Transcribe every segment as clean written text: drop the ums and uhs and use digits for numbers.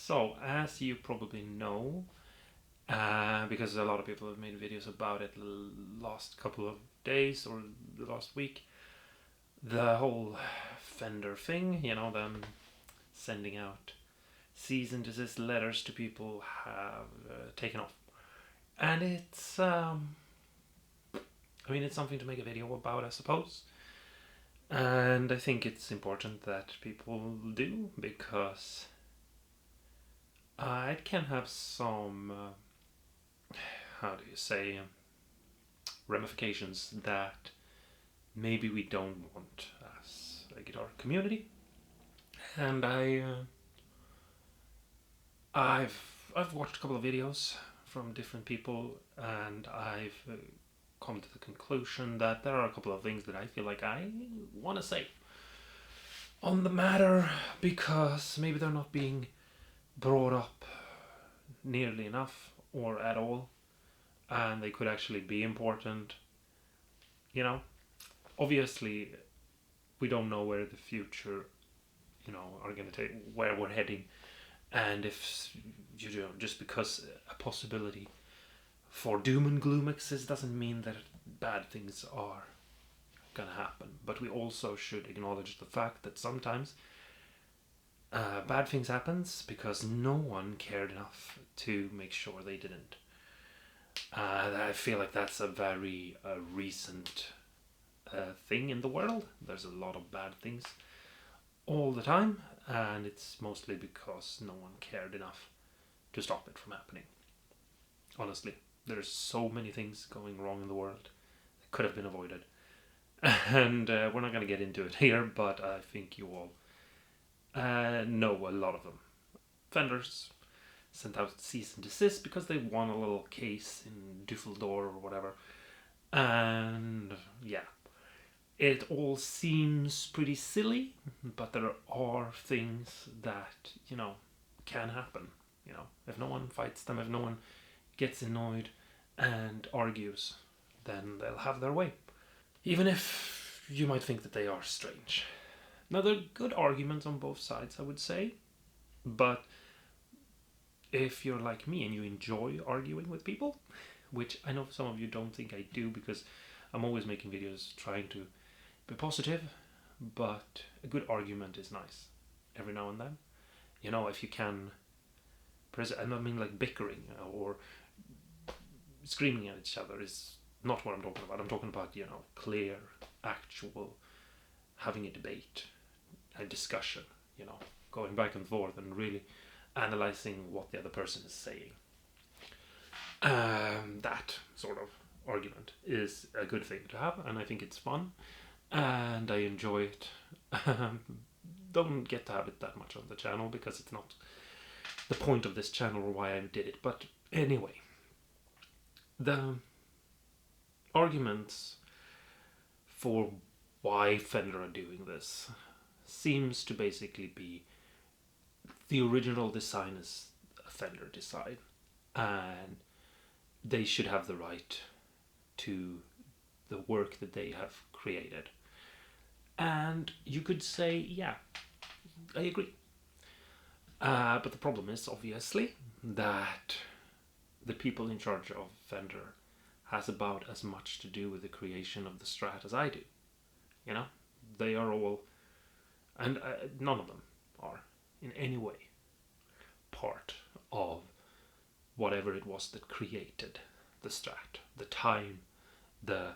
So, as you probably know, because a lot of people have made videos about it last couple of days or the last week, the whole Fender thing, them sending out cease and desist letters to people have taken off. And it's something to make a video about, I suppose. And I think it's important that people do because it can have some, how do you say, ramifications that maybe we don't want as a guitar community. And I've watched a couple of videos from different people, and I've come to the conclusion that there are a couple of things that I feel like I want to say on the matter because maybe they're not being brought up nearly enough or at all, and they could actually be important. Obviously, we don't know where the future, are going to take, where we're heading, and if just because a possibility for doom and gloom exists doesn't mean that bad things are gonna happen. But we also should acknowledge the fact that sometimes bad things happens because no one cared enough to make sure they didn't. I feel like that's a very recent thing in the world. There's a lot of bad things all the time, and it's mostly because no one cared enough to stop it from happening. Honestly, there's so many things going wrong in the world that could have been avoided. And we're not going to get into it here, but I think you all know a lot of them. Fenders sent out cease and desist because they won a little case in Düsseldorf or whatever. And yeah, it all seems pretty silly, but there are things that, can happen. If no one fights them, if no one gets annoyed and argues, then they'll have their way. Even if you might think that they are strange. Now, there are good arguments on both sides, I would say, but if you're like me and you enjoy arguing with people, which I know some of you don't think I do because I'm always making videos trying to be positive, but a good argument is nice every now and then. If you can, I don't mean like bickering or screaming at each other is not what I'm talking about. I'm talking about, clear, actual, having a debate, a discussion, going back and forth and really analyzing what the other person is saying. That sort of argument is a good thing to have, and I think it's fun, and I enjoy it. Don't get to have it that much on the channel because it's not the point of this channel or why I did it, but anyway, the arguments for why Fender are doing this seems to basically be the original design is a Fender design, and they should have the right to the work that they have created. And you could say, yeah, I agree. But the problem is, obviously, that the people in charge of Fender has about as much to do with the creation of the Strat as I do. They are all, and none of them are in any way part of whatever it was that created the Strat, the time, the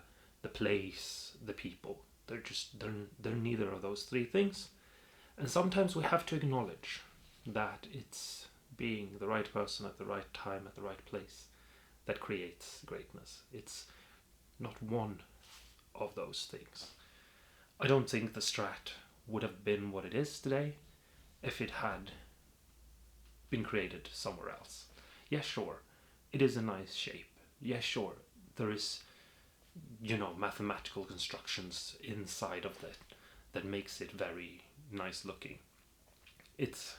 place, the people. They're neither of those three things. And sometimes we have to acknowledge that it's being the right person at the right time at the right place that creates greatness. It's not one of those things. I don't think the Strat would have been what it is today if it had been created somewhere else. Yeah, sure, it is a nice shape. Yeah, sure, there is, mathematical constructions inside of that makes it very nice looking. It's,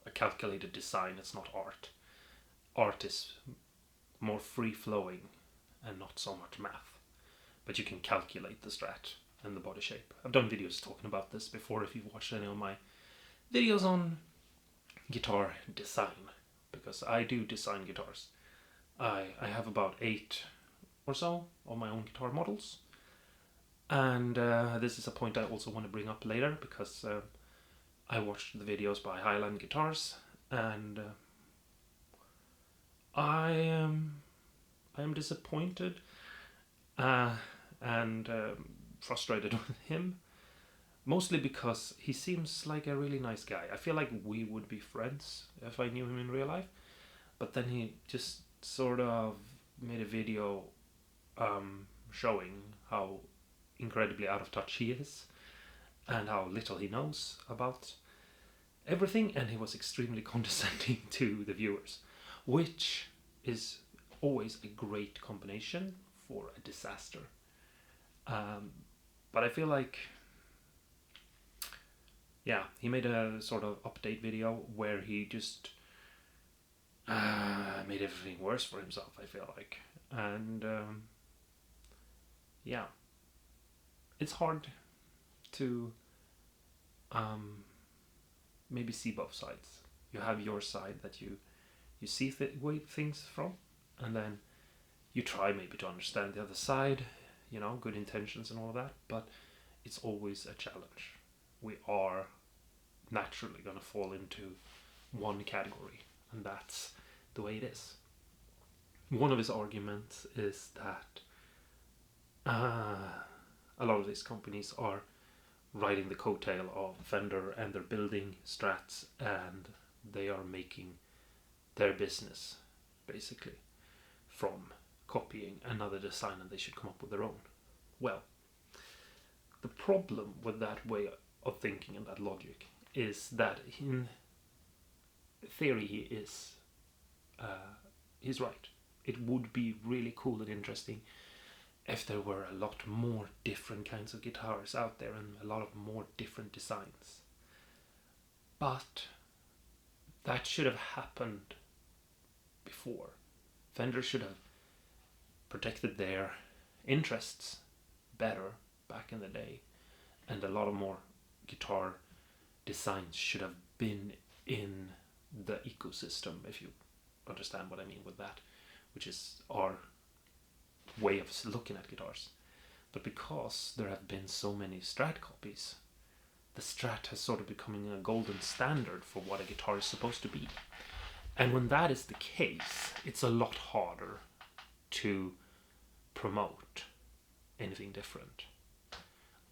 a calculated design. It's not art. Art is more free-flowing and not so much math. But you can calculate the Strat and the body shape. I've done videos talking about this before if you've watched any of my videos on guitar design, because I do design guitars. I have about 8 or so of my own guitar models, and this is a point I also want to bring up later, because I watched the videos by Highline Guitars, and I am disappointed and frustrated with him, mostly because he seems like a really nice guy. I feel like we would be friends if I knew him in real life, but then he just sort of made a video showing how incredibly out of touch he is and how little he knows about everything, and he was extremely condescending to the viewers, which is always a great combination for a disaster. But I feel like, yeah, he made a sort of update video where he just made everything worse for himself, I feel like. And yeah, it's hard to maybe see both sides. You have your side that you see things from, and then you try maybe to understand the other side, you know, good intentions and all of that, but it's always a challenge. We are naturally going to fall into one category, and that's the way it is. One of his arguments is that a lot of these companies are riding the coattail of Fender, and they're building Strats, and they are making their business basically from copying another design, and they should come up with their own. Well, the problem with that way of thinking and that logic is that in theory he's right. It would be really cool and interesting if there were a lot more different kinds of guitars out there and a lot of more different designs. But that should have happened before. Fender should have protected their interests better back in the day, and a lot of more guitar designs should have been in the ecosystem, if you understand what I mean with that, which is our way of looking at guitars. But because there have been so many Strat copies, the Strat has sort of becoming a golden standard for what a guitar is supposed to be. And when that is the case, it's a lot harder to promote anything different.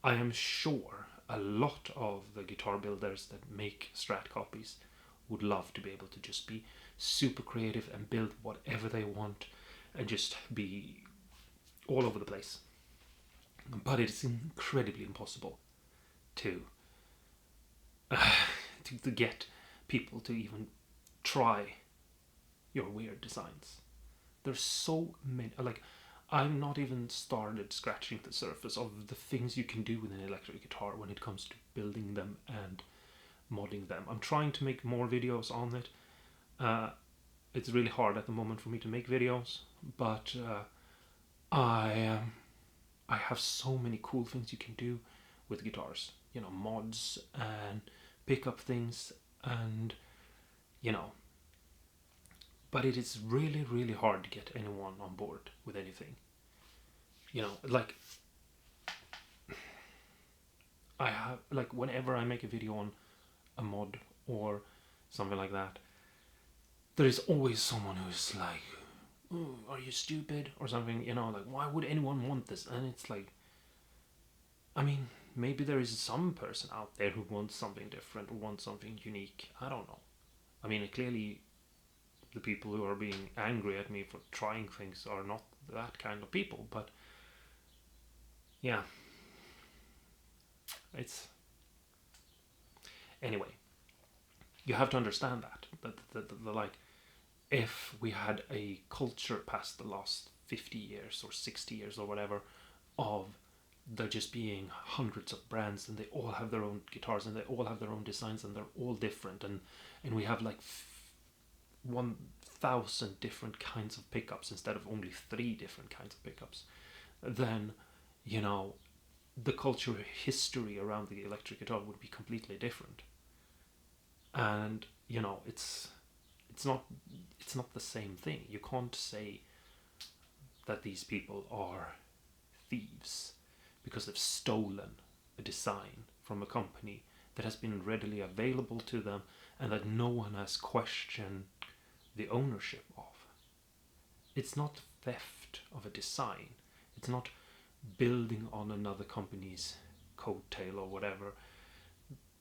I am sure a lot of the guitar builders that make Strat copies would love to be able to just be super creative and build whatever they want and just be all over the place. But it is incredibly impossible to get people to even try your weird designs. There's so many, like, I'm not even started scratching the surface of the things you can do with an electric guitar when it comes to building them and modding them. I'm trying to make more videos on it. It's really hard at the moment for me to make videos, but I have so many cool things you can do with guitars. You know, mods and pick up things, and you know. But it is really, really hard to get anyone on board with anything. You know, like, I have, like, whenever I make a video on a mod or something like that, there is always someone who's like, "Ooh, are you stupid?" or something, you know, like, why would anyone want this? And it's like, I mean, maybe there is some person out there who wants something different or wants something unique. I don't know. I mean, clearly the people who are being angry at me for trying things are not that kind of people, but yeah, it's, anyway, you have to understand that like, if we had a culture past the last 50 years or 60 years or whatever of there just being hundreds of brands, and they all have their own guitars and they all have their own designs and they're all different, and we have like 1,000 different kinds of pickups instead of only 3 different kinds of pickups, then, you know, the cultural history around the electric guitar would be completely different. And it's not the same thing. You can't say that these people are thieves because they've stolen a design from a company that has been readily available to them and that no one has questioned the ownership of. It's not theft of a design. It's not building on another company's coattail or whatever,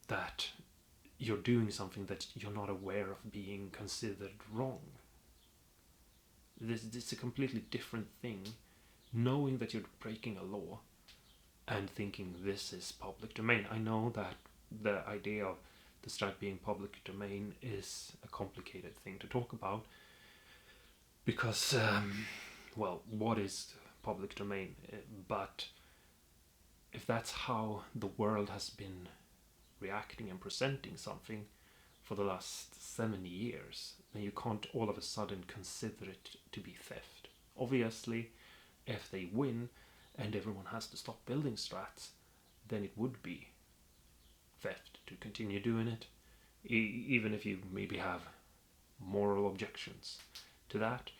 that you're doing something that you're not aware of being considered wrong. It's a completely different thing, knowing that you're breaking a law and thinking this is public domain. I know that the idea of the Strat being public domain is a complicated thing to talk about because, well, what is public domain? But if that's how the world has been reacting and presenting something for the last 70 years, then you can't all of a sudden consider it to be theft. Obviously, if they win and everyone has to stop building strats, then it would be theft to continue doing it, even if you maybe have moral objections to that.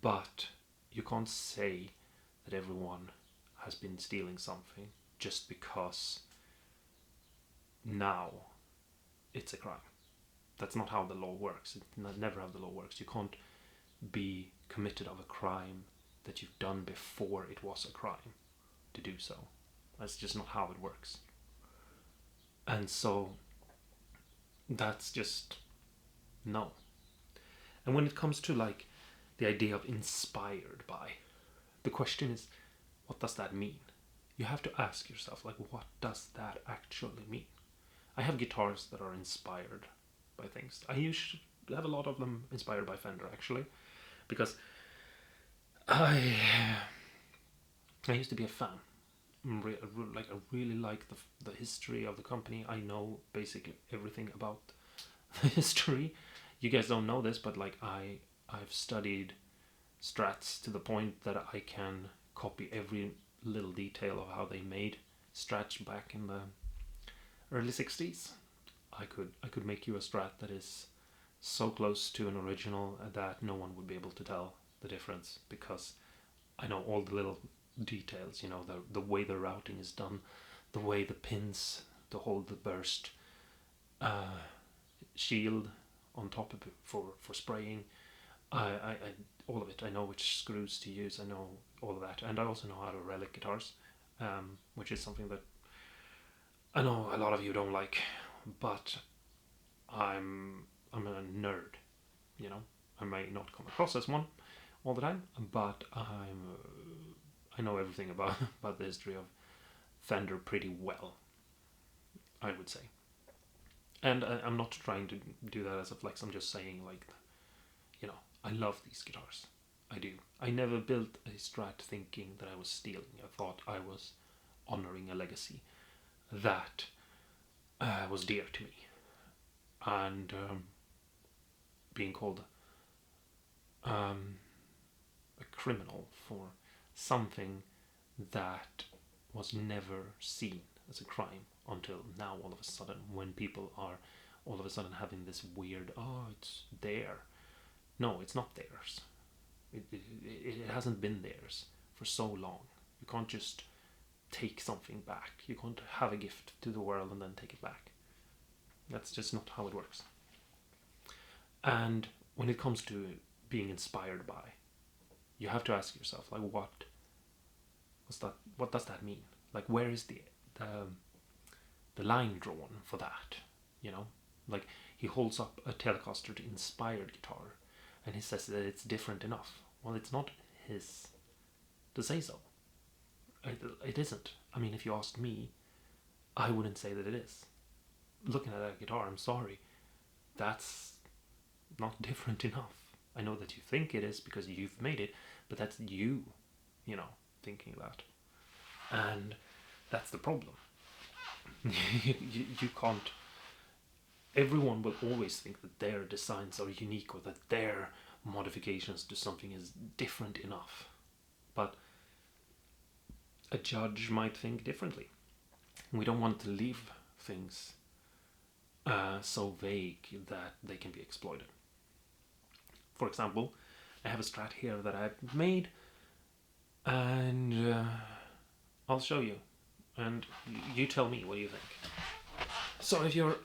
But you can't say that everyone has been stealing something just because now it's a crime. That's not how the law works. Never how the law works. You can't be committed of a crime that you've done before it was a crime to do so. That's just not how it works. And so that's just no. And when it comes to like the idea of inspired by, the question is, what does that mean? You have to ask yourself, like, what does that actually mean? I have guitars that are inspired by things. I usually have a lot of them inspired by Fender, actually, because I used to be a fan. I really like the history of the company. I know basically everything about the history. You guys don't know this, but like I've studied Strats to the point that I can copy every little detail of how they made Strats back in the early 60s. I could make you a Strat that is so close to an original that no one would be able to tell the difference, because I know all the little details, the way the routing is done, the way the pins to hold the burst shield on top of it for spraying. I all of it. I know which screws to use. I know all of that, and I also know how to relic guitars, which is something that I know a lot of you don't like, but I'm a nerd. I may not come across as one all the time, but I know everything about the history of Fender pretty well, I would say. And I'm not trying to do that as a flex. I'm just saying, like, I love these guitars. I do. I never built a Strat thinking that I was stealing. I thought I was honoring a legacy that was dear to me. And being called a criminal for something that was never seen as a crime until now, all of a sudden, when people are all of a sudden having this weird, it's there. No, it's not theirs. It hasn't been theirs for so long. You can't just take something back. You can't have a gift to the world and then take it back. That's just not how it works. And when it comes to being inspired by, you have to ask yourself, like, what does that mean? Like, where is the line drawn for that? Like, he holds up a Telecaster to inspired guitar, and he says that it's different enough. Well, it's not his to say so. It isn't. I mean, if you asked me, I wouldn't say that it is. Looking at that guitar, I'm sorry, that's not different enough. I know that you think it is because you've made it, but that's you, thinking that. And that's the problem. you can't. Everyone will always think that their designs are unique or that their modifications to something is different enough. But a judge might think differently. We don't want to leave things so vague that they can be exploited. For example, I have a Strat here that I've made, and I'll show you, and you tell me what you think. So if you're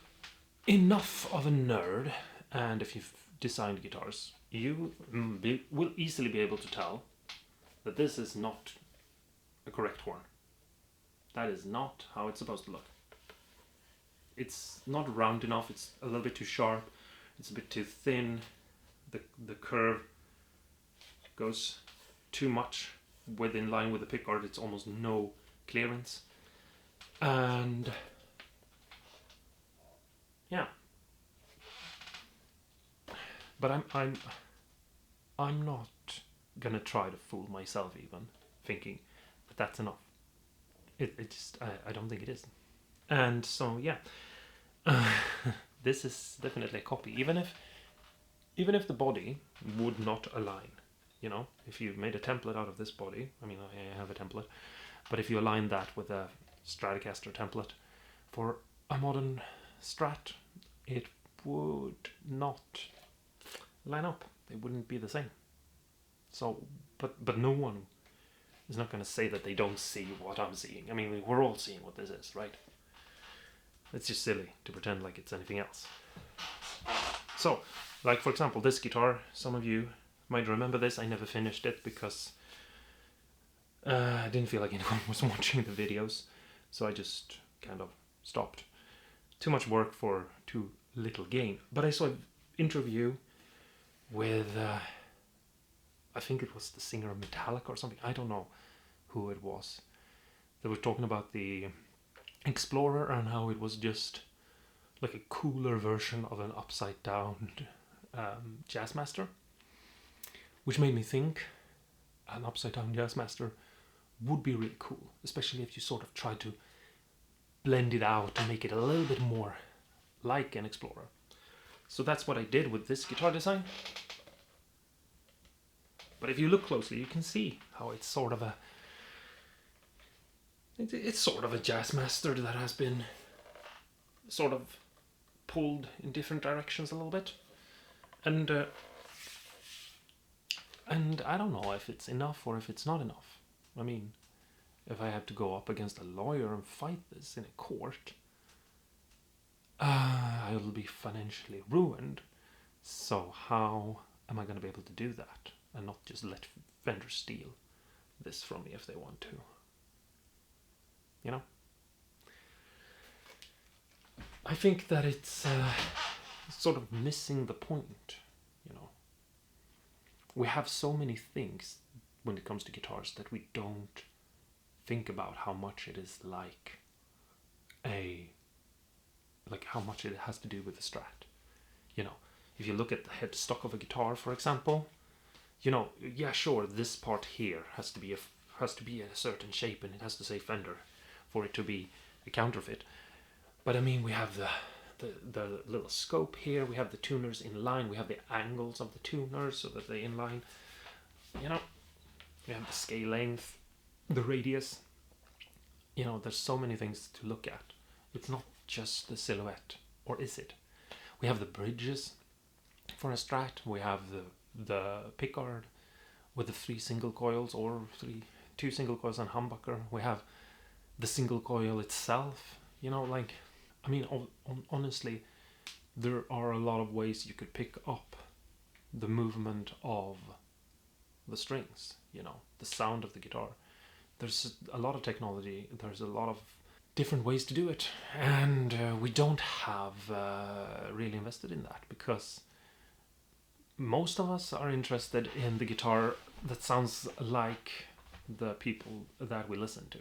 enough of a nerd, and if you've designed guitars, you will easily be able to tell that this is not a correct horn. That is not how it's supposed to look. It's not round enough, it's a little bit too sharp, it's a bit too thin, the curve goes too much within line with the pickguard, it's almost no clearance. And yeah. But I'm not gonna try to fool myself even thinking that that's enough. It just I don't think it is. And so yeah, this is definitely a copy. Even if the body would not align, you know, if you made a template out of this body, I mean I have a template, but if you align that with a Stratocaster template for a modern Strat, it would not line up. They wouldn't be the same. So, but no one is not going to say that they don't see what I'm seeing. I mean, we're all seeing what this is, right? It's just silly to pretend like it's anything else. So, like for example, this guitar, some of you might remember this. I never finished it because I didn't feel like anyone was watching the videos, so I just kind of stopped. Too much work for too little gain. But I saw an interview with, I think it was the singer of Metallica or something. I don't know who it was. They were talking about the Explorer and how it was just like a cooler version of an upside down Jazzmaster, which made me think an upside down Jazzmaster would be really cool, especially if you sort of try to blend it out and make it a little bit more like an Explorer. So that's what I did with this guitar design. But if you look closely, you can see how it's sort of a Jazzmaster that has been sort of pulled in different directions a little bit, and I don't know if it's enough or if it's not enough. I mean, if I have to go up against a lawyer and fight this in a court, I will be financially ruined. So how am I going to be able to do that and not just let Fender steal this from me if they want to? You know? I think that it's sort of missing the point, you know. We have so many things when it comes to guitars that we don't think about how much it is like how much it has to do with the Strat. You know, if you look at the headstock of a guitar, for example, you know, yeah, sure, this part here has to be a certain shape and it has to say Fender for it to be a counterfeit. But I mean, we have the little scope here, we have the tuners in line, we have the angles of the tuners so that they're in line. You know, we have the scale length, the radius. You know, there's so many things to look at. It's not just the silhouette, or is it? We have the bridges for a Strat. We have the pickguard with the 3 single coils or 2 single coils and humbucker. We have the single coil itself. You know, like, I mean, honestly, there are a lot of ways you could pick up the movement of the strings, you know, the sound of the guitar. There's a lot of technology, there's a lot of different ways to do it, and we don't have really invested in that because most of us are interested in the guitar that sounds like the people that we listen to,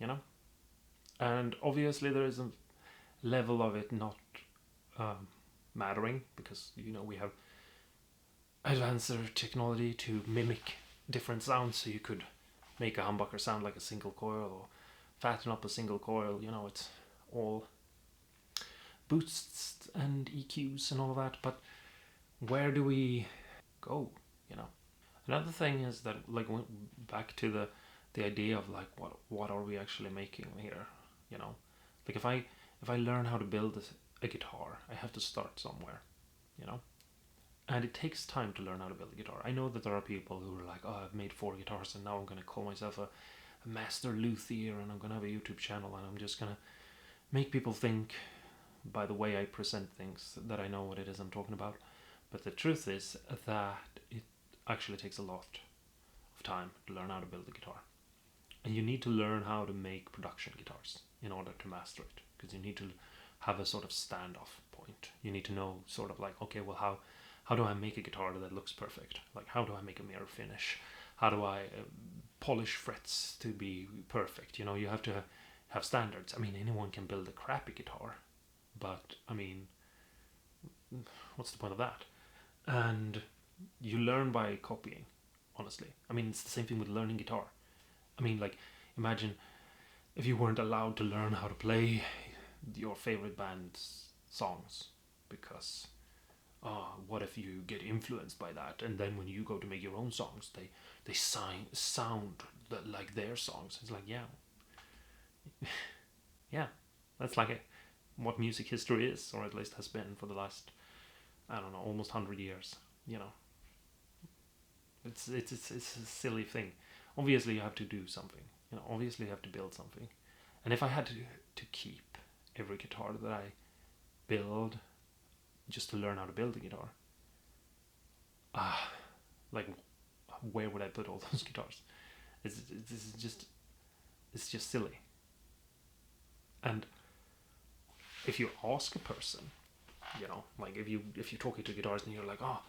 you know? And obviously there is a level of it not mattering because, you know, we have advanced technology to mimic different sounds, so you could make a humbucker sound like a single coil or fatten up a single coil. You know, it's all boosts and EQs and all of that, but where do we go, you know? Another thing is that, like, back to the idea of like what are we actually making here, you know? Like if I learn how to build a guitar, I have to start somewhere, you know? And it takes time to learn how to build a guitar. I know that there are people who are like, oh, I've made 4 guitars and now I'm going to call myself a master luthier and I'm going to have a YouTube channel and I'm just going to make people think by the way I present things that I know what it is I'm talking about. But the truth is that it actually takes a lot of time to learn how to build a guitar. And you need to learn how to make production guitars in order to master it, because you need to have a sort of standoff point. You need to know sort of like, okay, well, how do I make a guitar that looks perfect? Like, how do I make a mirror finish? How do I polish frets to be perfect? You know, you have to have standards. I mean, anyone can build a crappy guitar, but I mean, what's the point of that? And you learn by copying, honestly. I mean, it's the same thing with learning guitar. I mean, like, imagine if you weren't allowed to learn how to play your favorite band's songs because, what if you get influenced by that, and then when you go to make your own songs, they sound like their songs. It's like, yeah, yeah, that's like what music history is, or at least has been for the last, I don't know, almost 100 years. You know, it's a silly thing. Obviously, you have to do something. You know, obviously, you have to build something. And if I had to keep every guitar that I build just to learn how to build a guitar, like, where would I put all those guitars? It's just silly. And if you ask a person, you know, like if you're talking to guitarists and you're like, oh,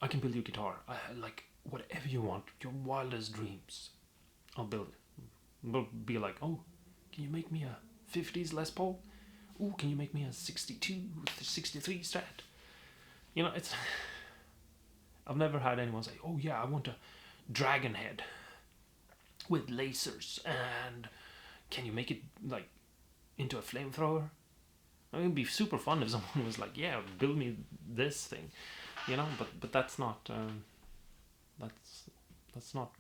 I can build you a guitar. I like whatever you want, your wildest dreams, I'll build it. They'll be like, oh, can you make me a 50s Les Paul? Oh, can you make me a 62 with the 63 Strat? You know, it's. I've never had anyone say, oh yeah, I want a dragon head with lasers, and can you make it like into a flamethrower? I mean, it'd be super fun if someone was like, yeah, build me this thing, you know. But that's not. That's not.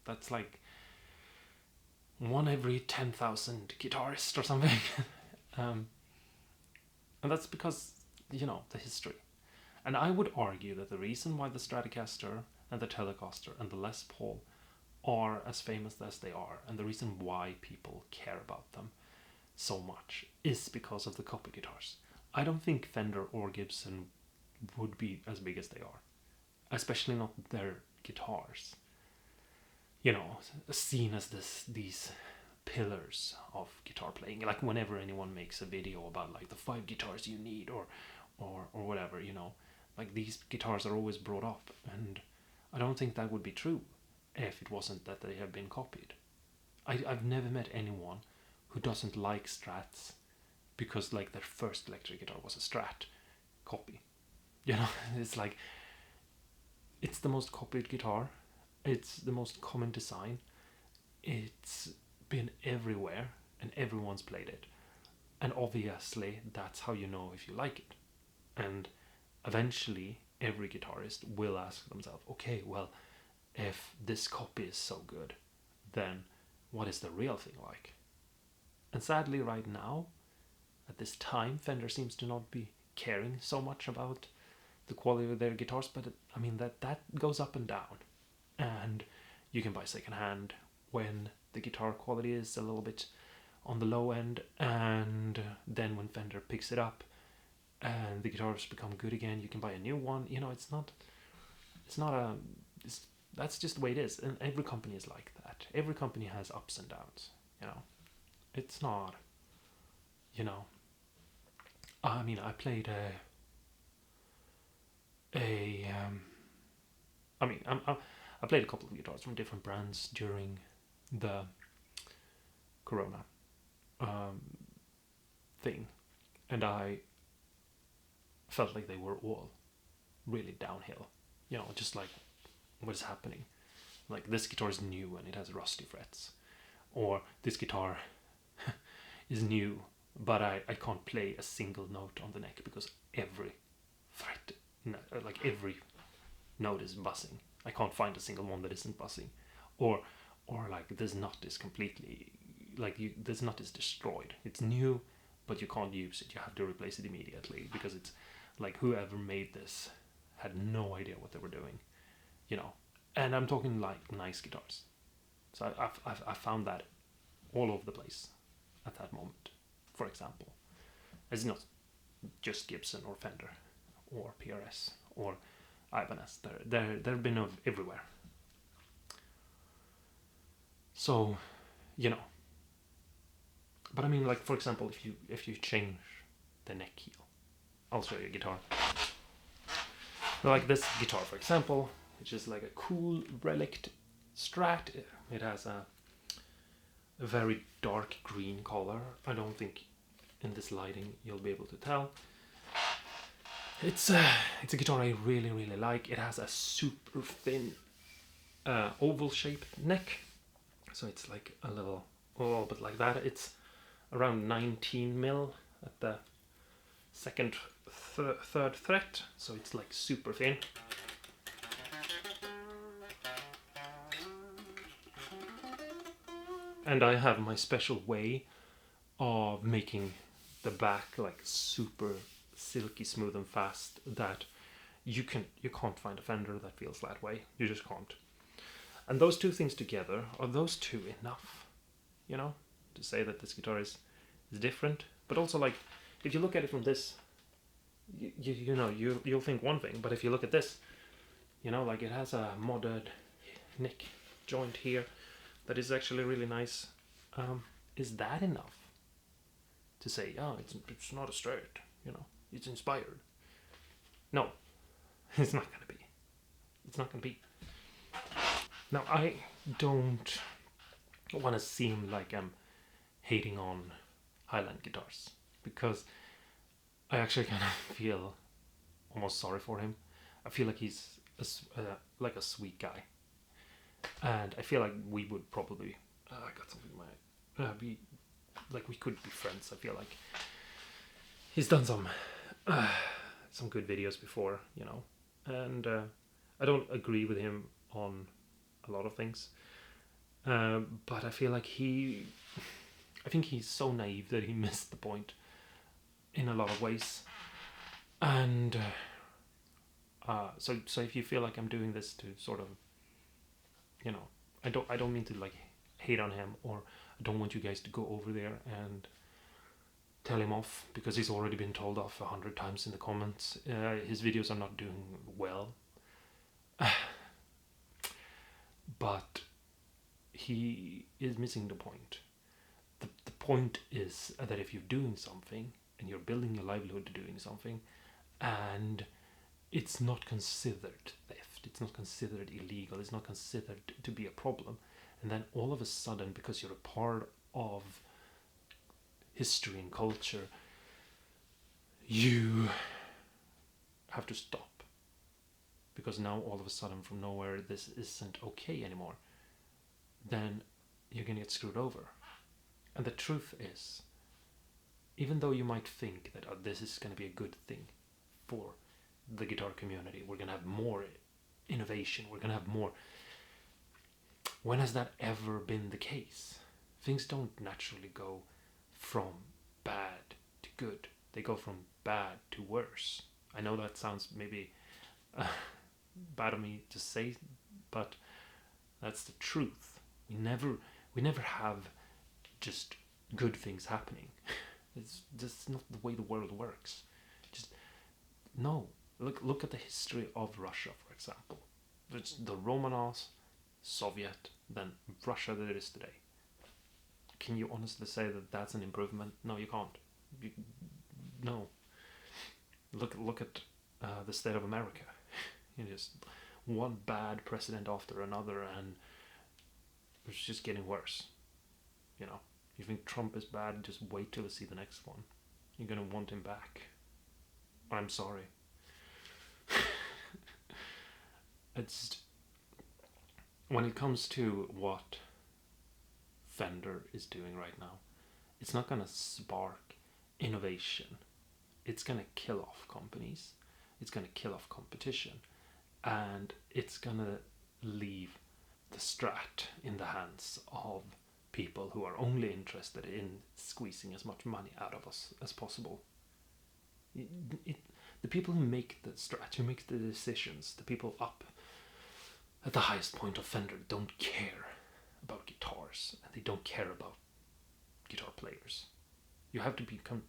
That's like one every 10,000 guitarists or something. And that's because, you know, the history. And I would argue that the reason why the Stratocaster and the Telecaster and the Les Paul are as famous as they are, and the reason why people care about them so much, is because of the copy guitars. I don't think Fender or Gibson would be as big as they are, especially not their guitars. You know, seen as these pillars of guitar playing. Like whenever anyone makes a video about like the 5 guitars you need or whatever, you know, like these guitars are always brought up, and I don't think that would be true if it wasn't that they have been copied. I've never met anyone who doesn't like Strats because like their first electric guitar was a Strat copy. You know, it's like, it's the most copied guitar. It's the most common design. It's been everywhere and everyone's played it. And obviously that's how you know if you like it. And eventually every guitarist will ask themselves, okay, well, if this copy is so good, then what is the real thing like? And sadly right now, at this time, Fender seems to not be caring so much about the quality of their guitars, but I mean that goes up and down. And you can buy secondhand when the guitar quality is a little bit on the low end, and then when Fender picks it up and the guitars become good again, you can buy a new one. You know, that's just the way it is, and every company is like that. Every company has ups and downs, you know. It's not, you know, I mean, I played I played a couple of guitars from different brands during the Corona thing, and I felt like they were all really downhill. You know, just like, what is happening? Like, this guitar is new and it has rusty frets, or this guitar is new but I can't play a single note on the neck because every fret, like every note is buzzing. I can't find a single one that isn't buzzing, or like this nut is completely this nut is destroyed. It's new, but you can't use it. You have to replace it immediately because it's like whoever made this had no idea what they were doing, you know. And I'm talking like nice guitars. So I found that all over the place at that moment. For example, it's not just Gibson or Fender or PRS or Ibanez. They've been of everywhere. So, you know. But I mean, like, for example, if you change the neck heel, I'll show you a guitar. Like this guitar, for example, which is like a cool relic Strat. It has a very dark green color. I don't think in this lighting you'll be able to tell. It's a guitar I really like. It has a super thin oval shaped neck, so it's like a little bit like that. It's around 19 mil at the second third fret, so it's like super thin. And I have my special way of making the back like super silky smooth and fast that you can't find a Fender that feels that way. You just can't. And those two things together, are those two enough, you know, to say that this guitar is different? But also, like, if you look at it from this, you'll think one thing, but if you look at this, you know, like it has a modded neck joint here that is actually really nice. Is that enough to say, oh, it's not a Strat, you know, it's inspired? No, it's not gonna be. It's not gonna be. Now, I don't want to seem like I'm hating on Highland guitars, because I actually kind of feel almost sorry for him. I feel like he's like a sweet guy, and I feel like we would probably I got something in my be like we could be friends. I feel like he's done some good videos before, you know, and I don't agree with him on a lot of things, but I feel like I think he's so naive that he missed the point in a lot of ways. And so if you feel like I'm doing this to sort of, you know, I don't mean to like hate on him, or I don't want you guys to go over there and tell him off, because he's already been told off 100 times in the comments. His videos are not doing well, but he is missing the point. The point is that if you're doing something and you're building your livelihood to doing something, and it's not considered theft, it's not considered illegal, it's not considered to be a problem, and then all of a sudden, because you're a part of history and culture, you have to stop, because now all of a sudden from nowhere this isn't okay anymore, then you're gonna get screwed over. And the truth is, even though you might think that this is going to be a good thing for the guitar community, we're going to have more innovation, we're going to have more. When has that ever been the case? Things don't naturally go from bad to good. They go from bad to worse. I know that sounds maybe bad of me to say, but that's the truth. We never have just good things happening. It's just not the way the world works. Just no. Look at the history of Russia, for example. It's the Romanovs, Soviet, then Russia that it is today. Can you honestly say that that's an improvement? No, you can't. No. Look at the state of America. Just one bad president after another, and it's just getting worse. You know, you think Trump is bad, just wait till you see the next one. You're gonna want him back. I'm sorry. It's when it comes to what Fender is doing right now, it's not gonna spark innovation. It's gonna kill off companies. It's gonna kill off competition, and it's gonna leave the Strat in the hands of people who are only interested in squeezing as much money out of us as possible. The people who make the strat, who make the decisions, the people up at the highest point of Fender don't care about guitars, and they don't care about guitar players. You have to become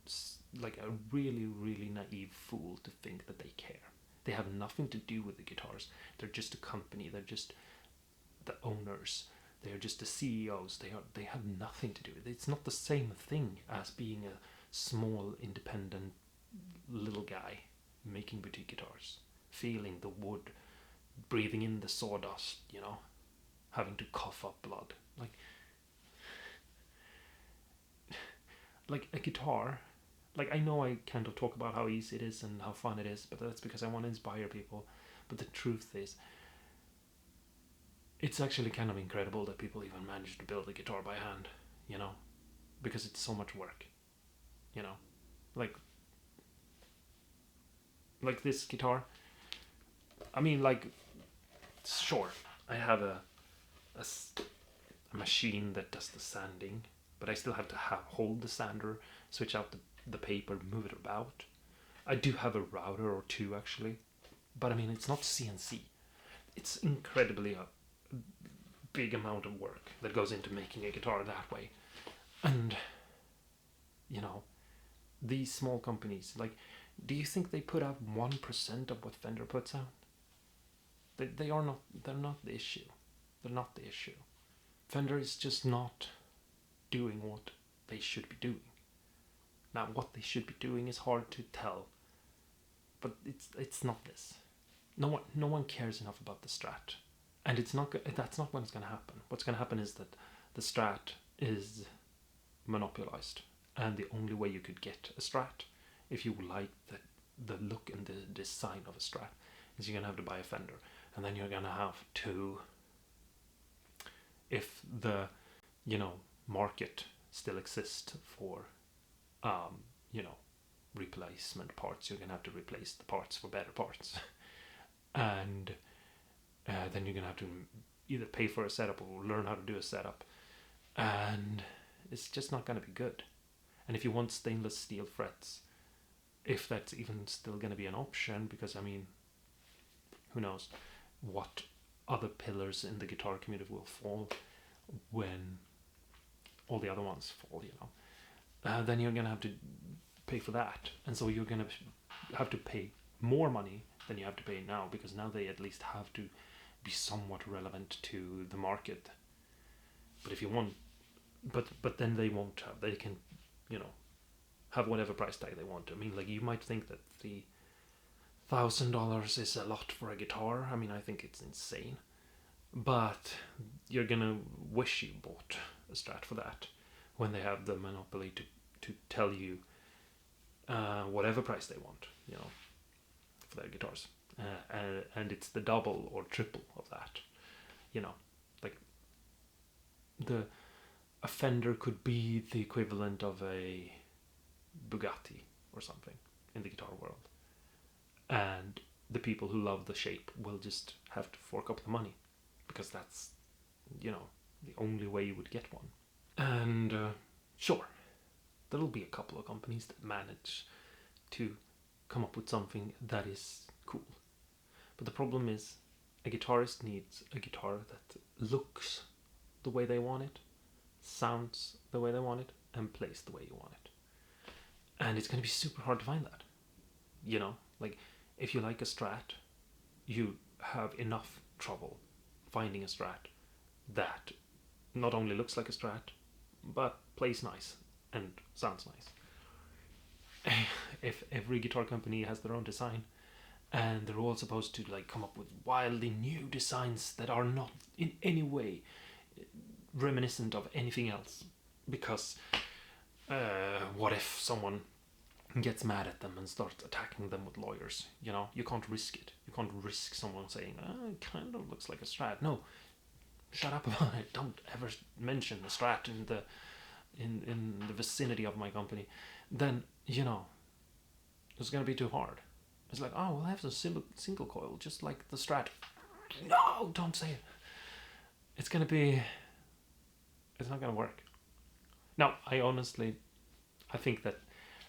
like a really, really naive fool to think that they care. They have nothing to do with the guitars. They're just a company. They're just the owners. They are just the CEOs. They have nothing to do with it. It's not the same thing as being a small, independent little guy making boutique guitars, feeling the wood, breathing in the sawdust, having to cough up blood. Like a guitar, like I know I kind of talk about how easy it is and how fun it is, but that's because I want to inspire people. But the truth is, it's actually kind of incredible that people even manage to build a guitar by hand, because it's so much work, like this guitar. I mean, sure, I have a machine that does the sanding, but I still have to hold the sander, switch out the paper, move it about. I do have a router or two actually, but I mean, it's not CNC. It's incredibly a big amount of work that goes into making a guitar that way. And these small companies, do you think they put out 1% of what Fender puts out? They're not the issue. They're not the issue. Fender is just not doing what they should be doing. Now, what they should be doing is hard to tell, but it's not this. No one cares enough about the Strat, and that's not what's going to happen. What's going to happen is that the Strat is monopolized, and the only way you could get a Strat, if you like the look and the design of a Strat, is you're going to have to buy a Fender, and then you're going to have to, if the market still exists for replacement parts, you're going to have to replace the parts for better parts. And then you're going to have to either pay for a setup or learn how to do a setup, and it's just not going to be good. And if you want stainless steel frets, if that's even still going to be an option, because I mean, who knows what other pillars in the guitar community will fall when all the other ones fall, then you're going to have to pay for that. And so you're going to have to pay more money than you have to pay now, because now they at least have to be somewhat relevant to the market. But if you want, but then they won't have, they can, have whatever price tag they want. I mean, you might think that $1,000 is a lot for a guitar. I mean, I think it's insane. But you're gonna wish you bought a Strat for that, when they have the monopoly to tell you whatever price they want, for their guitars. And it's the double or triple of that, a Fender could be the equivalent of a Bugatti or something in the guitar world. And the people who love the shape will just have to fork up the money, because that's, the only way you would get one. And sure, there'll be a couple of companies that manage to come up with something that is cool. But the problem is, a guitarist needs a guitar that looks the way they want it, sounds the way they want it, and plays the way you want it. And it's going to be super hard to find that. If you like a Strat, you have enough trouble finding a Strat that not only looks like a Strat, but plays nice and sounds nice. If every guitar company has their own design, and they're all supposed to come up with wildly new designs that are not in any way reminiscent of anything else, because what if someone gets mad at them and starts attacking them with lawyers? You can't risk it. You can't risk someone saying, it kind of looks like a Strat. No, shut up about it. Don't ever mention a Strat in the vicinity of my company. Then it's gonna be too hard. It's like, oh, well, I have a single coil just like the Strat. No, don't say it. It's gonna be It's not going to work. Now, I think that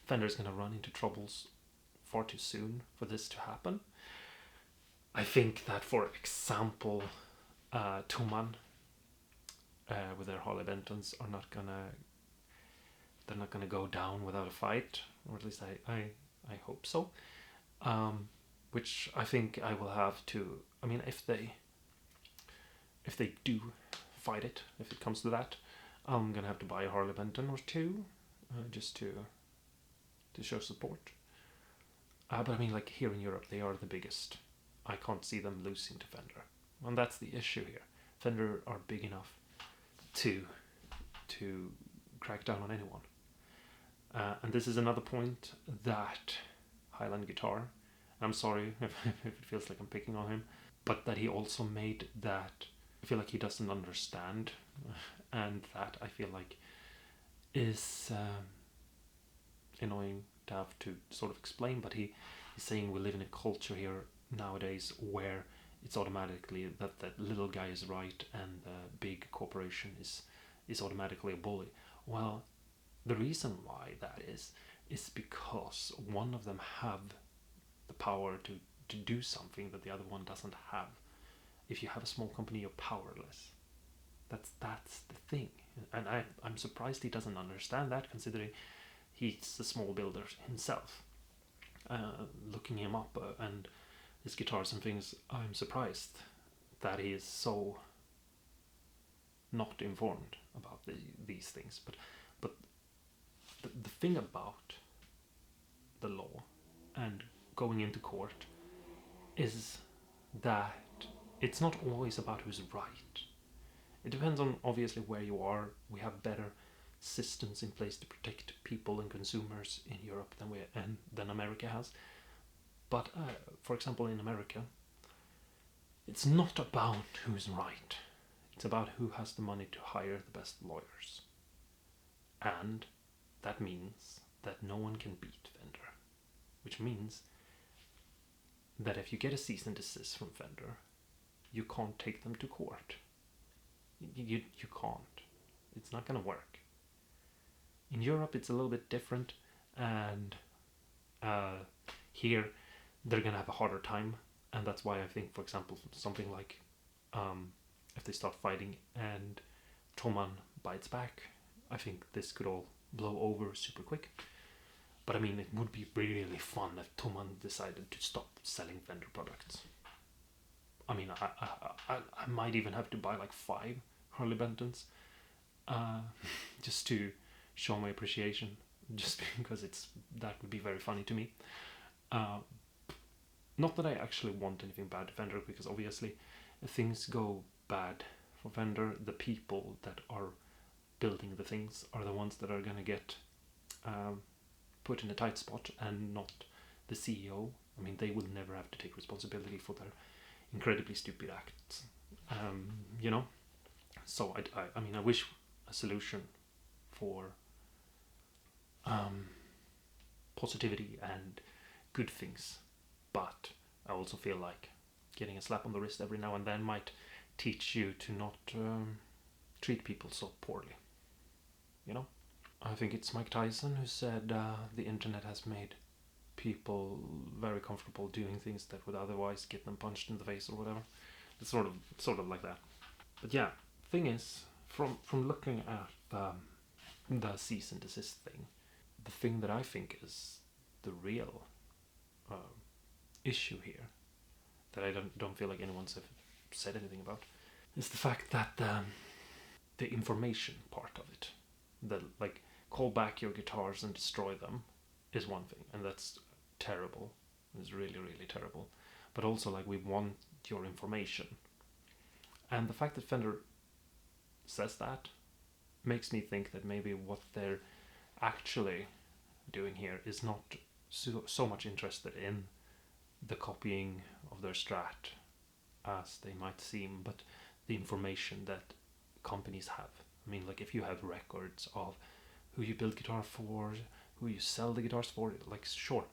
Fender's going to run into troubles far too soon for this to happen. I think that, for example, Thomann with their Harley Bentons are not gonna they're not gonna go down without a fight, or at least I hope so. Which I think I will have to. I mean, if they do fight it, if it comes to that, I'm gonna have to buy a Harley Benton or two, just to show support. But I mean, like here in Europe, they are the biggest. I can't see them losing to Fender, and that's the issue here. Fender are big enough to crack down on anyone. And this is another point that Highland Guitar, I'm sorry if it feels like I'm picking on him, but that he also made that I feel like he doesn't understand, and that I feel like is annoying to have to sort of explain, but he's saying we live in a culture here nowadays where it's automatically that little guy is right and the big corporation is automatically a bully. Well, the reason why that is because one of them have the power to do something that the other one doesn't have. If you have a small company, you're powerless. That's the thing, and I'm surprised he doesn't understand that, considering he's a small builder himself. Looking him up and his guitars and things, I'm surprised that he is so not informed about these things. But the thing about the law and going into court is that it's not always about who's right. It depends on obviously where you are. We have better systems in place to protect people and consumers in Europe than America has. But for example, in America, it's not about who's right. It's about who has the money to hire the best lawyers. And that means that no one can beat Fender. Which means that if you get a cease and desist from Fender, you can't take them to court. You can't. It's not going to work. In Europe, it's a little bit different, and here they're going to have a harder time, and that's why I think, for example, something like if they start fighting and Thomann bites back, I think this could all blow over super quick. But I mean, it would be really fun if Thomann decided to stop selling Fender products. I mean, I might even have to buy like 5 Harley Bentons just to show my appreciation, just because that would be very funny to me. Not that I actually want anything bad to Fender, because obviously if things go bad for Fender, the people that are building the things are the ones that are going to get put in a tight spot, and not the CEO. I mean, they will never have to take responsibility for their incredibly stupid acts, you know. So I mean, I wish a solution for positivity and good things, but I also feel like getting a slap on the wrist every now and then might teach you to not treat people so poorly, you know. I think it's Mike Tyson who said the internet has made people very comfortable doing things that would otherwise get them punched in the face or whatever. It's sort of like that. But yeah, thing is, from looking at the cease and desist thing, the thing that I think is the real issue here, that I don't feel like anyone's ever said anything about, is the fact that the information part of it, the like call back your guitars and destroy them, is one thing, and that's terrible. It's really terrible. But also, like, we want your information, and the fact that Fender says that makes me think that maybe what they're actually doing here is not so much interested in the copying of their Strat as they might seem, but the information that companies have. I mean, like, if you have records of who you build guitar for, who you sell the guitars for, like, sure,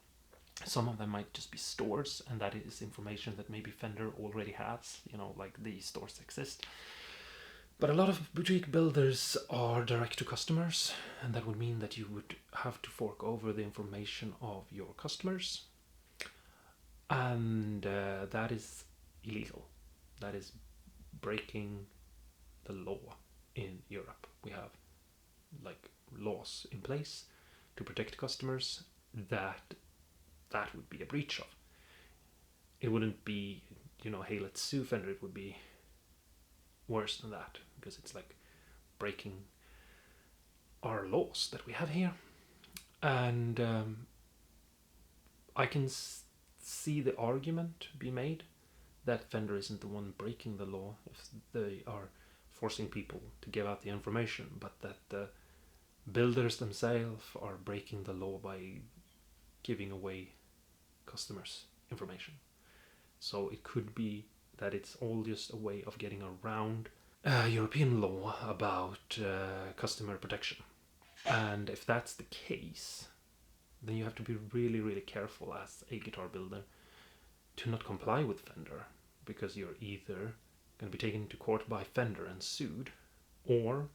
some of them might just be stores, and that is information that maybe Fender already has, you know, like these stores exist. But a lot of boutique builders are direct to customers, and that would mean that you would have to fork over the information of your customers, and that is illegal. That is breaking the law in Europe. We have like laws in place to protect customers that would be a breach of. It wouldn't be, hey, let's sue Fender. It would be worse than that, because it's like breaking our laws that we have here. And I can see the argument be made that Fender isn't the one breaking the law if they are forcing people to give out the information, but that the builders themselves are breaking the law by giving away customers' information. So it could be that it's all just a way of getting around European law about customer protection. And if that's the case, then you have to be really, really careful as a guitar builder to not comply with Fender, because you're either going to be taken to court by Fender and sued, or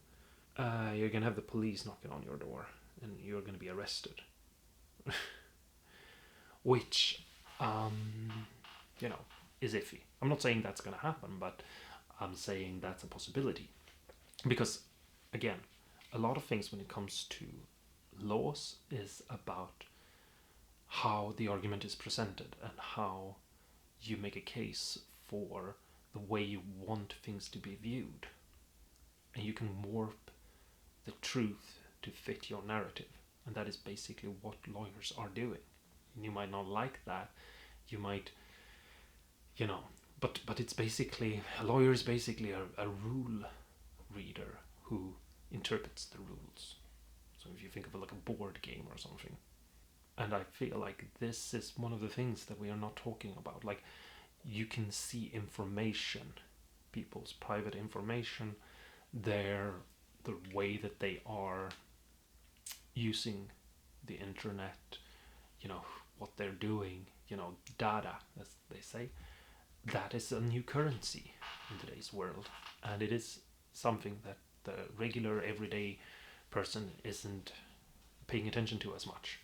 you're going to have the police knocking on your door and you're going to be arrested. Which, is iffy. I'm not saying that's going to happen, but I'm saying that's a possibility. Because, again, a lot of things when it comes to laws is about how the argument is presented and how you make a case for the way you want things to be viewed. And you can warp the truth to fit your narrative. And that is basically what lawyers are doing. You might not like that. You might, but it's basically, a lawyer is basically a rule reader who interprets the rules. So if you think of it like a board game or something. And I feel like this is one of the things that we are not talking about. Like, you can see information, people's private information, the way that they are using the internet, what they're doing, data, as they say. That is a new currency in today's world, and it is something that the regular everyday person isn't paying attention to as much.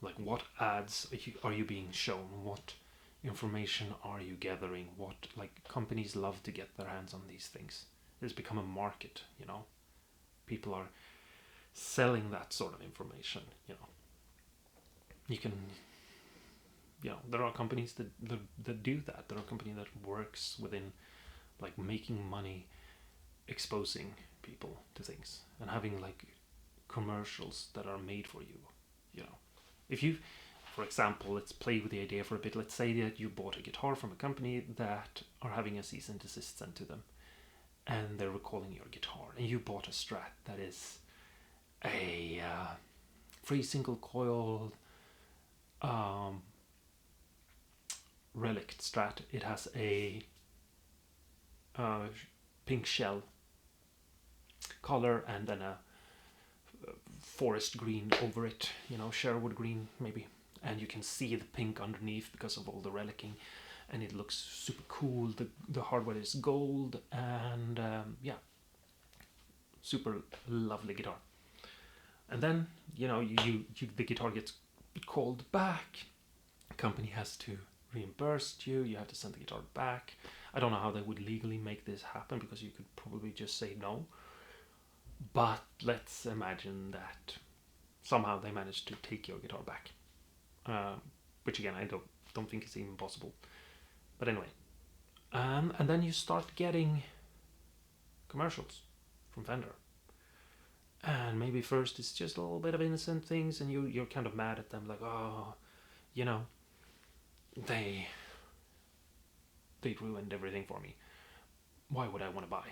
Like, what ads are you being shown? What information are you gathering? What, like, companies love to get their hands on these things. It's become a market, People are selling that sort of information, You can, there are companies that do that. There are companies that works within, like, making money exposing people to things and having, like, commercials that are made for you, If you, for example, let's play with the idea for a bit. Let's say that you bought a guitar from a company that are having a cease and desist sent to them, and they're recalling your guitar, and you bought a Strat that is a free single coil relic Strat. It has a pink shell color and then a forest green over it, Sherwood green maybe, and you can see the pink underneath because of all the relicking, and it looks super cool. The hardware is gold, and super lovely guitar. And then the guitar gets called back. The company has to reimburse you. You have to send the guitar back. I don't know how they would legally make this happen, because you could probably just say no. But let's imagine that somehow they managed to take your guitar back, which again I don't think is even possible. But anyway, and then you start getting commercials from Fender, and maybe first it's just a little bit of innocent things, and you're kind of mad at them, like, oh, they ruined everything for me. Why would I want to buy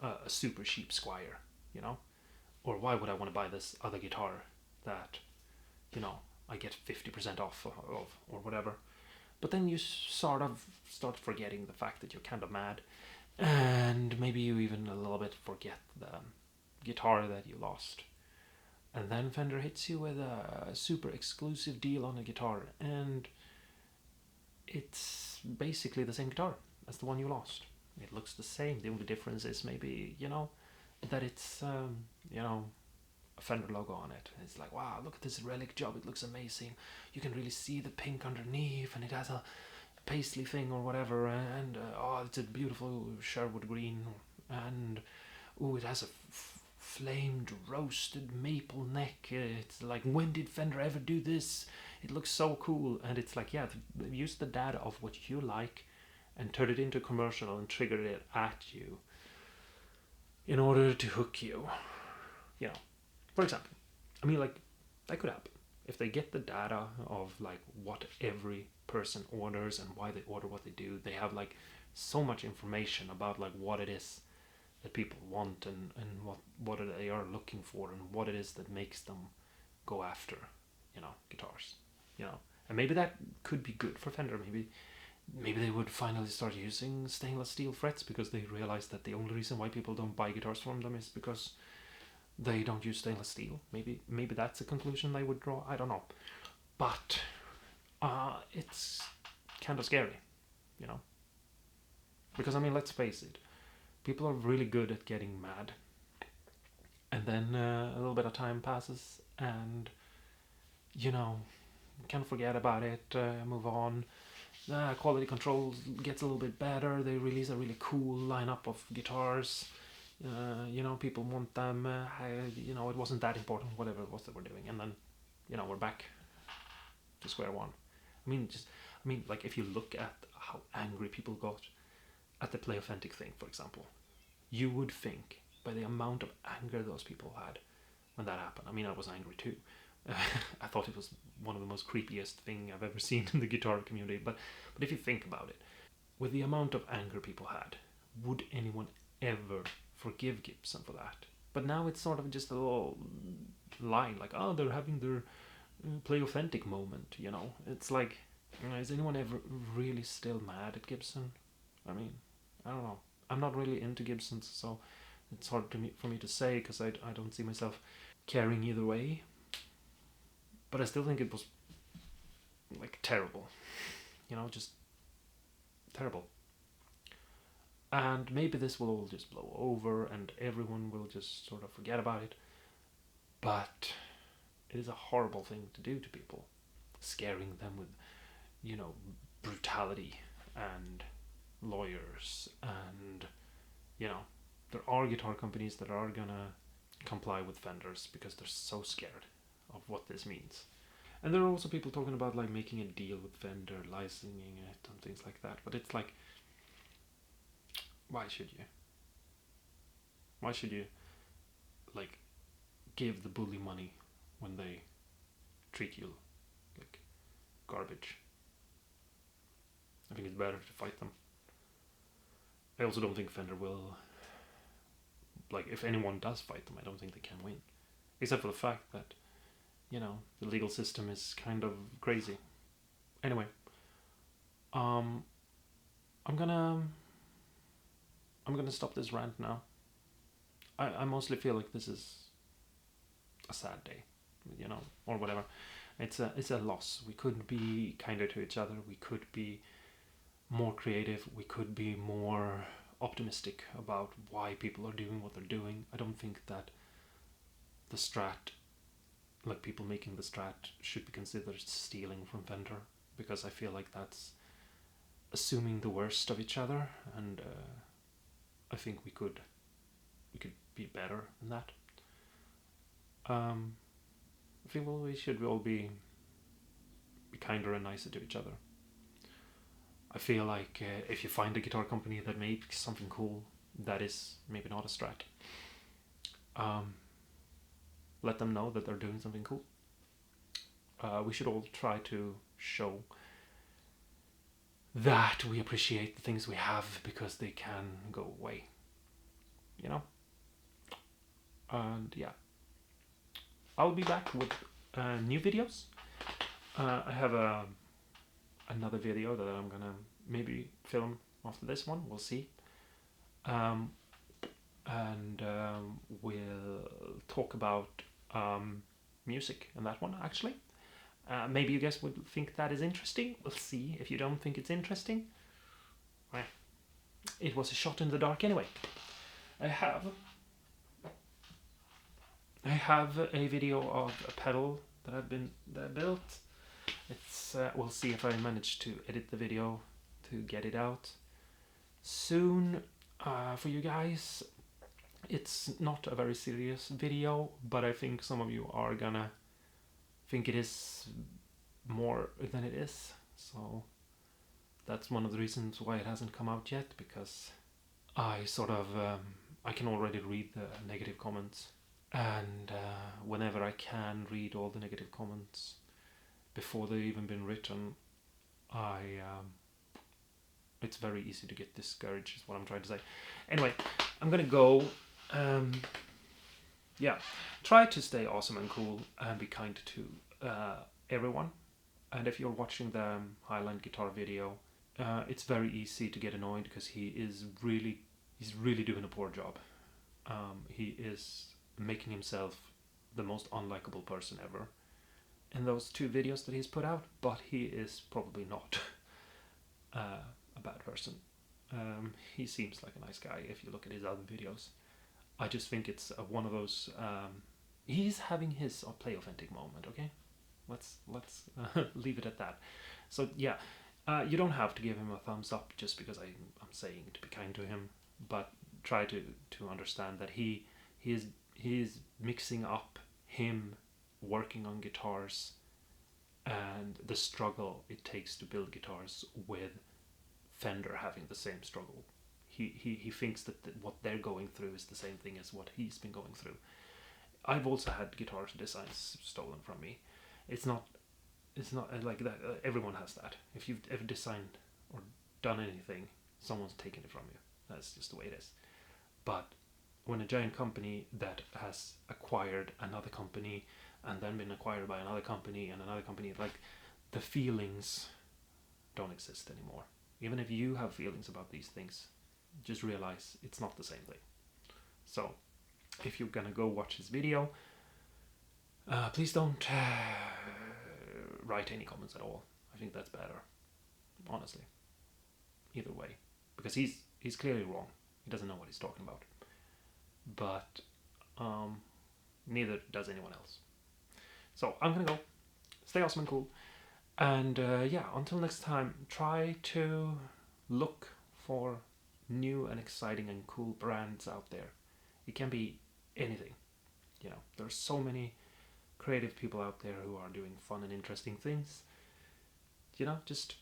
a super cheap Squire, or why would I want to buy this other guitar that I get 50% off of, or whatever. But then you sort of start forgetting the fact that you're kind of mad, and maybe you even a little bit forget the guitar that you lost. And then Fender hits you with a super exclusive deal on a guitar, and it's basically the same guitar as the one you lost. It looks the same. The only difference is maybe, that it's, a Fender logo on it. It's like, wow, look at this relic job. It looks amazing. You can really see the pink underneath, and it has a paisley thing or whatever, and oh, it's a beautiful Sherwood green, and oh, it has a flamed roasted maple neck. It's like, when did Fender ever do this? It looks so cool. And it's like, yeah, use the data of what you like and turn it into a commercial and trigger it at you in order to hook you. For example, I mean, like, that could happen if they get the data of like what every person orders and why they order what they do. They have like so much information about like what it is that people want, and what they are looking for, and what it is that makes them go after guitars. And maybe that could be good for Fender. Maybe they would finally start using stainless steel frets, because they realize that the only reason why people don't buy guitars from them is because they don't use stainless steel. Maybe that's a conclusion they would draw. I don't know, but it's kind of scary, because I mean, let's face it, people are really good at getting mad, and then a little bit of time passes, and kind of forget about it, move on. Quality control gets a little bit better. They release a really cool lineup of guitars. People want them. It wasn't that important, whatever it was that we're doing, and then, we're back to square one. I mean, like, if you look at how angry people got at the Play Authentic thing, for example, you would think by the amount of anger those people had when that happened. I mean, I was angry too. I thought it was one of the most creepiest thing I've ever seen in the guitar community. But if you think about it, with the amount of anger people had, would anyone ever forgive Gibson for that? But now it's sort of just a little line, like, oh, they're having their Play Authentic moment. It's like, is anyone ever really still mad at Gibson? I mean, I don't know. I'm not really into Gibsons, so it's hard for me to say, because I don't see myself caring either way. But I still think it was like terrible, just terrible. And maybe this will all just blow over and everyone will just sort of forget about it. But it is a horrible thing to do to people, scaring them with, brutality and lawyers. And, there are guitar companies that are gonna comply with Fenders because they're so scared of what this means. And there are also people talking about like making a deal with Fender, licensing it and things like that. But it's like, why should you? Why should you like give the bully money when they treat you like garbage? I think it's better to fight them. I also don't think Fender will, like, if anyone does fight them, I don't think they can win. Except for the fact that, the legal system is kind of crazy. Anyway, I'm gonna stop this rant now. I mostly feel like this is a sad day, or whatever. It's a loss. We could be kinder to each other. We could be more creative. We could be more optimistic about why people are doing what they're doing. I don't think that the Strat, like people making the Strat, should be considered stealing from Fender, because I feel like that's assuming the worst of each other, and I think we could be better than that. I think we should all be kinder and nicer to each other. I feel like if you find a guitar company that makes something cool that is maybe not a Strat, let them know that they're doing something cool. We should all try to show that we appreciate the things we have, because they can go away, and yeah, I'll be back with new videos. I have another video that I'm gonna maybe film after this one, we'll see. And we'll talk about music in that one, actually. Maybe you guys would think that is interesting. We'll see. If you don't think it's interesting, well, it was a shot in the dark anyway. I have a video of a pedal that I built. It's we'll see if I manage to edit the video to get it out soon for you guys. It's not a very serious video, but I think some of you are gonna think it is more than it is. So that's one of the reasons why it hasn't come out yet, because I sort of I can already read the negative comments, and whenever I can read all the negative comments before they've even been written, it's very easy to get discouraged, is what I'm trying to say. Anyway, I'm gonna go. Try to stay awesome and cool and be kind to everyone. And if you're watching the Highline guitar video, it's very easy to get annoyed because he's really doing a poor job. He is making himself the most unlikable person ever in those 2 videos that he's put out, but he is probably not a bad person. He seems like a nice guy if you look at his other videos. I just think it's one of those. He's having his play authentic moment. Okay, let's leave it at that. So yeah, you don't have to give him a thumbs up just because I'm saying to be kind to him, but try to understand that he is mixing up him working on guitars and the struggle it takes to build guitars with Fender having the same struggle. He thinks that what they're going through is the same thing as what he's been going through. I've also had guitar designs stolen from me. It's not like that. Everyone has that. If you've ever designed or done anything, someone's taken it from you. That's just the way it is. But when a giant company that has acquired another company and then been acquired by another company and another company, like, the feelings don't exist anymore. Even if you have feelings about these things, just realize it's not the same thing. So if you're gonna go watch this video, please don't write any comments at all. I think that's better, honestly, either way, because he's clearly wrong. He doesn't know what he's talking about, but neither does anyone else. So I'm gonna go. Stay awesome and cool, and until next time, try to look for new and exciting and cool brands out there. It can be anything. There's so many creative people out there who are doing fun and interesting things. Just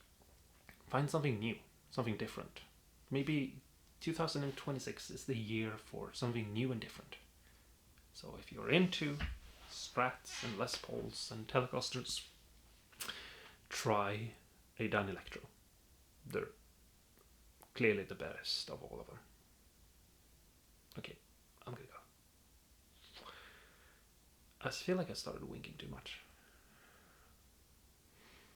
find something new, something different. Maybe 2026 is the year for something new and different. So if you're into Strats and Les Pauls and Telecasters, try a Dan Electro. They're clearly the best of all of them. Okay, I'm gonna go. I feel like I started winking too much.